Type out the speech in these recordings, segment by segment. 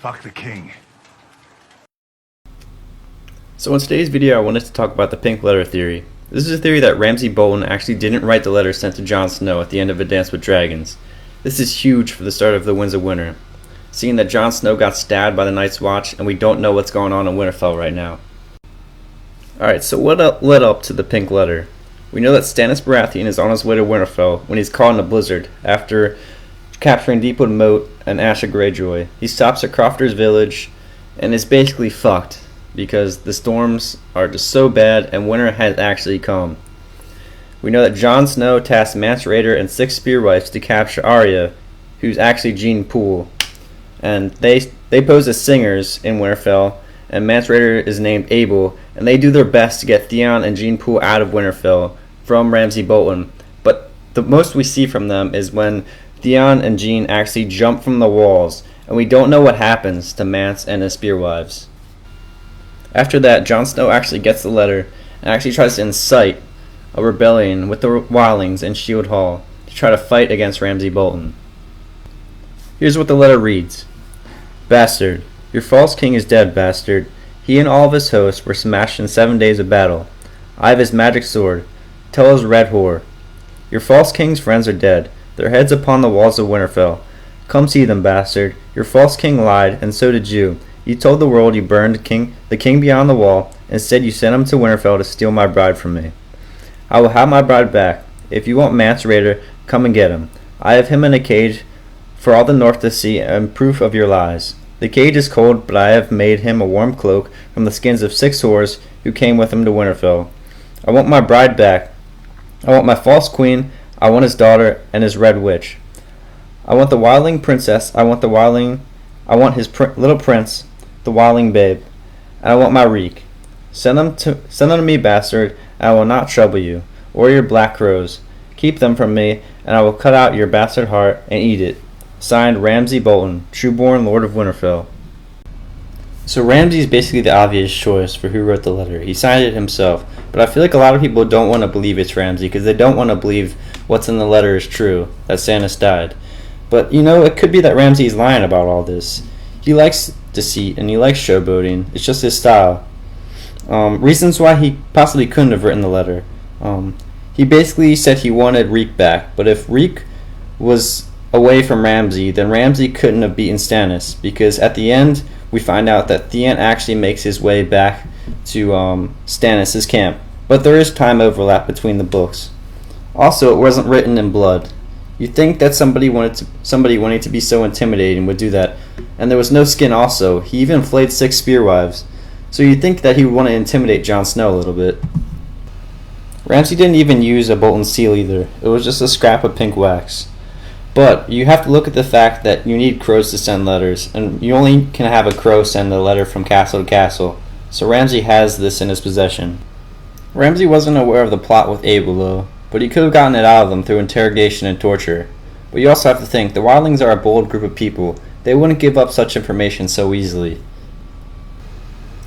Fuck the king. So in today's video I wanted to talk about the pink letter theory. This is a theory that Ramsay Bolton actually didn't write the letter sent to Jon Snow at the end of A Dance with Dragons. This is huge for the start of the Winds of Winter, seeing that Jon Snow got stabbed by the Night's Watch and we don't know what's going on in Winterfell right now. Alright, so what led up to the pink letter? We know that Stannis Baratheon is on his way to Winterfell when he's caught in a blizzard after capturing Deepwood Moat and Asha Greyjoy. He stops at Crofter's village and is basically fucked because the storms are just so bad and winter has actually come. We know that Jon Snow tasked Mance Rayder and 6 Spearwives to capture Arya, who's actually Jean Poole, and they pose as singers in Winterfell, and Mance Rayder is named Abel, and they do their best to get Theon and Jean Poole out of Winterfell from Ramsay Bolton. But the most we see from them is when Theon and Jean actually jump from the walls, and we don't know what happens to Mance and his Spearwives. After that, Jon Snow actually gets the letter and actually tries to incite a rebellion with the Wildlings in Shield Hall to try to fight against Ramsay Bolton. Here's what the letter reads. Bastard, your false king is dead, bastard. He and all of his hosts were smashed in 7 days of battle. I have his magic sword. Tell his red whore. Your false king's friends are dead, their heads upon the walls of Winterfell. Come see them, bastard. Your false king lied, and so did you. You told the world you burned the king beyond the wall. Instead, you sent him to Winterfell to steal my bride from me. I will have my bride back. If you want Mance Rayder, come and get him. I have him in a cage for all the north to see and proof of your lies. The cage is cold, but I have made him a warm cloak from the skins of 6 whores who came with him to Winterfell. I want my bride back. I want my false queen. I want his daughter and his red witch. I want the wildling princess. I want his little prince, the wildling babe. And I want my reek. Send them to me, bastard, and I will not trouble you, or your black crows. Keep them from me, and I will cut out your bastard heart and eat it. Signed, Ramsay Bolton, Trueborn Lord of Winterfell. So Ramsay is basically the obvious choice for who wrote the letter. He signed it himself, but I feel like a lot of people don't want to believe it's Ramsay because they don't want to believe what's in the letter is true, that Stannis died. But, it could be that Ramsay is lying about all this. He likes deceit and he likes showboating. It's just his style. Reasons why he possibly couldn't have written the letter. He basically said he wanted Reek back, but if Reek was away from Ramsay, then Ramsay couldn't have beaten Stannis, because at the end we find out that Theon actually makes his way back to Stannis' camp. But there is time overlap between the books. Also, it wasn't written in blood. You'd think that somebody wanting to be so intimidating would do that. And there was no skin also. He even flayed 6 Spearwives. So you'd think that he would want to intimidate Jon Snow a little bit. Ramsay didn't even use a Bolton seal either. It was just a scrap of pink wax. But you have to look at the fact that you need crows to send letters, and you only can have a crow send a letter from castle to castle. So Ramsay has this in his possession. Ramsay wasn't aware of the plot with Abel though, but he could have gotten it out of them through interrogation and torture. But you also have to think, the Wildlings are a bold group of people. They wouldn't give up such information so easily.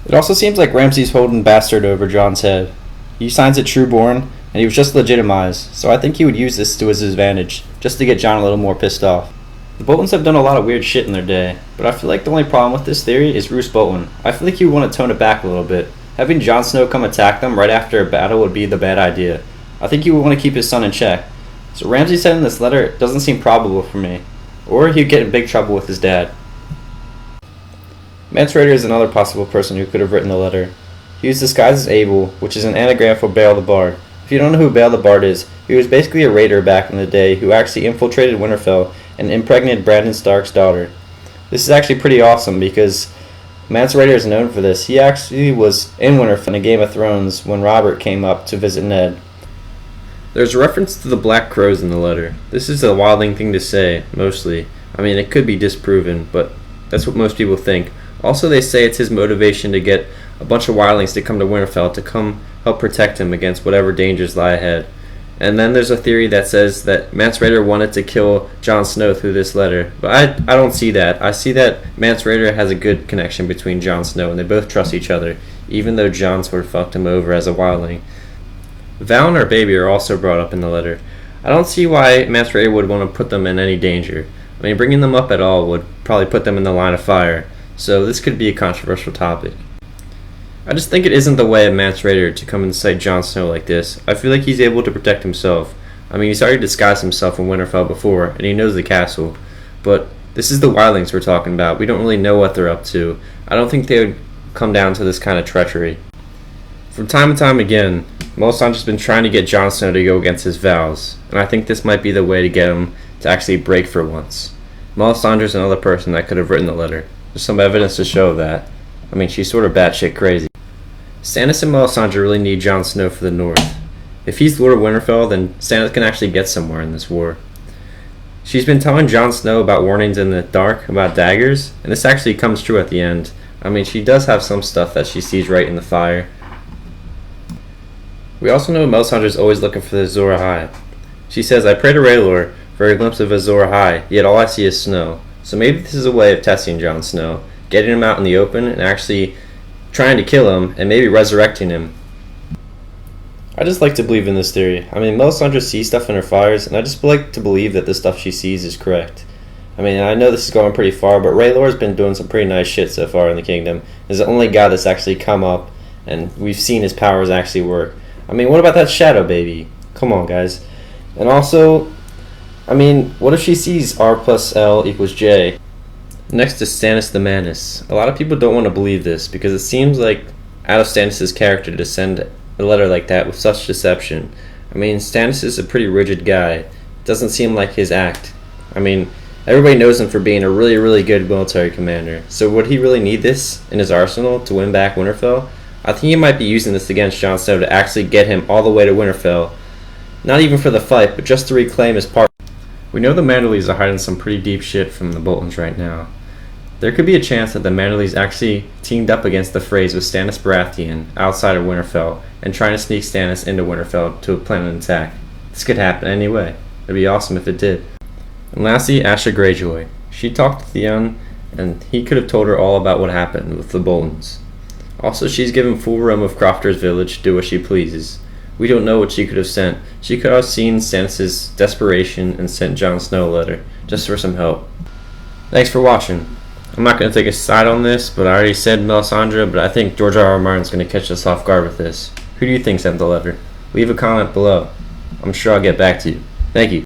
It also seems like Ramsay's holding bastard over Jon's head. He signs it Trueborn, and he was just legitimized, so I think he would use this to his advantage, just to get Jon a little more pissed off. The Boltons have done a lot of weird shit in their day, but I feel like the only problem with this theory is Roose Bolton. I feel like he would want to tone it back a little bit. Having Jon Snow come attack them right after a battle would be the bad idea. I think he would want to keep his son in check. So Ramsay said in this letter it doesn't seem probable for me. Or he'd get in big trouble with his dad. Mance Rayder is another possible person who could have written the letter. He was disguised as Abel, which is an anagram for Bael the Bard. If you don't know who Bael the Bard is, he was basically a raider back in the day who actually infiltrated Winterfell and impregnated Brandon Stark's daughter. This is actually pretty awesome because Mance Rayder is known for this. He actually was in Winterfell in Game of Thrones when Robert came up to visit Ned. There's a reference to the Black Crows in the letter. This is a wildling thing to say, mostly. I mean, it could be disproven, but that's what most people think. Also, they say it's his motivation to get a bunch of wildlings to come to Winterfell to come help protect him against whatever dangers lie ahead. And then there's a theory that says that Mance Rayder wanted to kill Jon Snow through this letter. But I don't see that. I see that Mance Rayder has a good connection between Jon Snow, and they both trust each other, even though Jon sort of fucked him over as a wildling. Val and her baby are also brought up in the letter. I don't see why Mance Rayder would want to put them in any danger. I mean, bringing them up at all would probably put them in the line of fire. so this could be a controversial topic. I just think it isn't the way of Mance Rayder to come and cite Jon Snow like this. I feel like he's able to protect himself. I mean, he's already disguised himself in Winterfell before, and he knows the castle. But this is the wildlings we're talking about. We don't really know what they're up to. I don't think they would come down to this kind of treachery. From time to time again, Melisandre's been trying to get Jon Snow to go against his vows, and I think this might be the way to get him to actually break for once. Melisandre's another person that could have written the letter. There's some evidence to show that. I mean, she's sort of batshit crazy. Stannis and Melisandre really need Jon Snow for the North. If he's Lord of Winterfell, then Stannis can actually get somewhere in this war. She's been telling Jon Snow about warnings in the dark about daggers, and this actually comes true at the end. I mean, she does have some stuff that she sees right in the fire. We also know Melisandre is always looking for the Azor Ahai. She says, "I pray to Rhaelor for a glimpse of Azor Ahai, yet all I see is snow." So maybe this is a way of testing Jon Snow, getting him out in the open and actually trying to kill him and maybe resurrecting him. I just like to believe in this theory. I mean, Melisandre sees stuff in her fires, and I just like to believe that the stuff she sees is correct. I mean, I know this is going pretty far, but Rhaelor's been doing some pretty nice shit so far in the kingdom. He's the only guy that's actually come up, and we've seen his powers actually work. I mean, what about that shadow baby? Come on, guys. And also, I mean, what if she sees R plus L equals J? Next is Stannis the Manus. A lot of people don't want to believe this because it seems like out of Stannis' character to send a letter like that with such deception. I mean, Stannis is a pretty rigid guy. It doesn't seem like his act. I mean, everybody knows him for being a really, really good military commander. So would he really need this in his arsenal to win back Winterfell? I think he might be using this against Jon Snow to actually get him all the way to Winterfell. Not even for the fight, but just to reclaim his part. We know the Manderleys are hiding some pretty deep shit from the Boltons right now. There could be a chance that the Manderleys actually teamed up against the Freys with Stannis Baratheon outside of Winterfell and trying to sneak Stannis into Winterfell to plan an attack. This could happen anyway. It'd be awesome if it did. And lastly, Asha Greyjoy. She talked to Theon, and he could have told her all about what happened with the Boltons. Also, she's given full room of Crofter's village to do what she pleases. We don't know what she could have sent. She could have seen Stannis' desperation and sent Jon Snow a letter, just for some help. Thanks for watching. I'm not going to take a side on this, but I already said Melisandre, but I think George R. R. Martin's going to catch us off guard with this. Who do you think sent the letter? Leave a comment below. I'm sure I'll get back to you. Thank you.